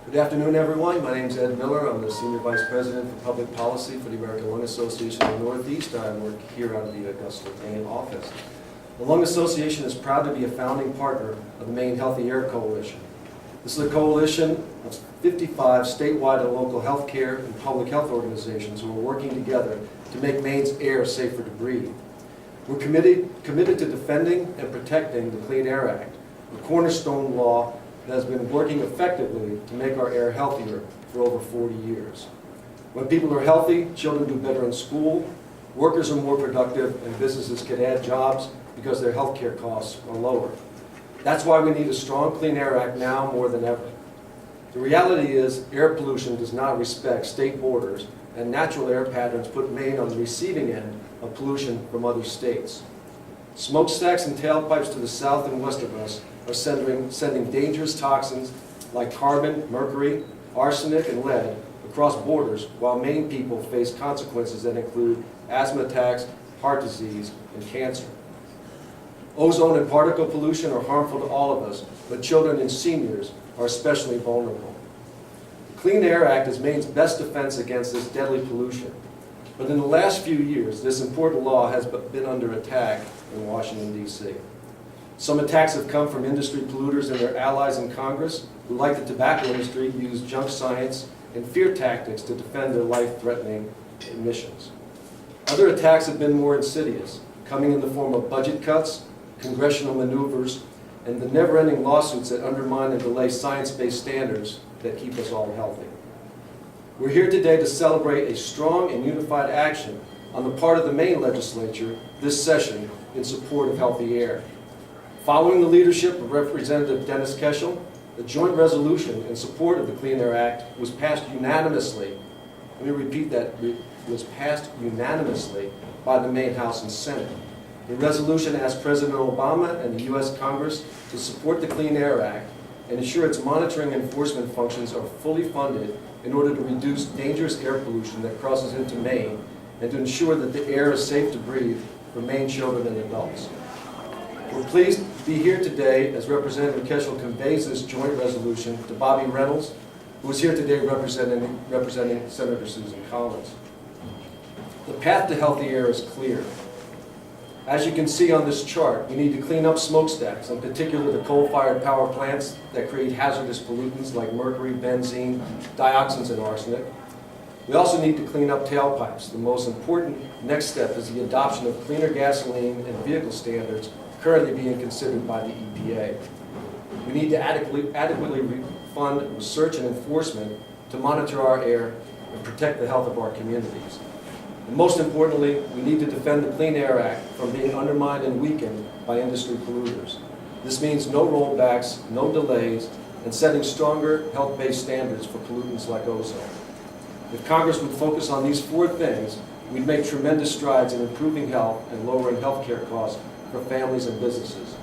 Good afternoon, everyone. My name is Ed Miller. I'm the Senior Vice President for Public Policy for the American Lung Association of the Northeast. I work here out of the Augusta, Maine office. The Lung Association is proud to be a founding partner of the Maine Healthy Air Coalition. This is a coalition of 55 statewide and local healthcare and public health organizations who are working together to make Maine's air safer to breathe. We're committed to defending and protecting the Clean Air Act, a cornerstone law that has been working effectively to make our air healthier for over 40 years. When people are healthy, children do better in school, workers are more productive, and businesses can add jobs because their health care costs are lower. That's why we need a strong Clean Air Act now more than ever. The reality is air pollution does not respect state borders, and natural air patterns put Maine on the receiving end of pollution from other states. Smokestacks and tailpipes to the south and west of us are sending dangerous toxins like carbon, mercury, arsenic, and lead across borders, while Maine people face consequences that include asthma attacks, heart disease, and cancer. Ozone and particle pollution are harmful to all of us, but children and seniors are especially vulnerable. The Clean Air Act is Maine's best defense against this deadly pollution. But in the last few years, this important law has been under attack in Washington, D.C. Some attacks have come from industry polluters and their allies in Congress who, like the tobacco industry, use junk science and fear tactics to defend their life-threatening emissions. Other attacks have been more insidious, coming in the form of budget cuts, congressional maneuvers, and the never-ending lawsuits that undermine and delay science-based standards that keep us all healthy. We're here today to celebrate a strong and unified action on the part of the Maine legislature this session in support of healthy air. Following the leadership of Representative Dennis Keschel, the joint resolution in support of the Clean Air Act was passed unanimously. Let me repeat that, it was passed unanimously by the Maine House and Senate. The resolution asked President Obama and the U.S. Congress to support the Clean Air Act and ensure its monitoring and enforcement functions are fully funded in order to reduce dangerous air pollution that crosses into Maine and to ensure that the air is safe to breathe for Maine children and adults. We're pleased to be here today as Representative Keschel conveys this joint resolution to Bobby Reynolds, who is here today representing Senator Susan Collins. The path to healthy air is clear. As you can see on this chart, we need to clean up smokestacks, in particular the coal-fired power plants that create hazardous pollutants like mercury, benzene, dioxins, and arsenic. We also need to clean up tailpipes. The most important next step is the adoption of cleaner gasoline and vehicle standards currently being considered by the EPA. We need to adequately fund research and enforcement to monitor our air and protect the health of our communities. And most importantly, we need to defend the Clean Air Act from being undermined and weakened by industry polluters. This means no rollbacks, no delays, and setting stronger health-based standards for pollutants like ozone. If Congress would focus on these four things, we'd make tremendous strides in improving health and lowering health care costs for families and businesses.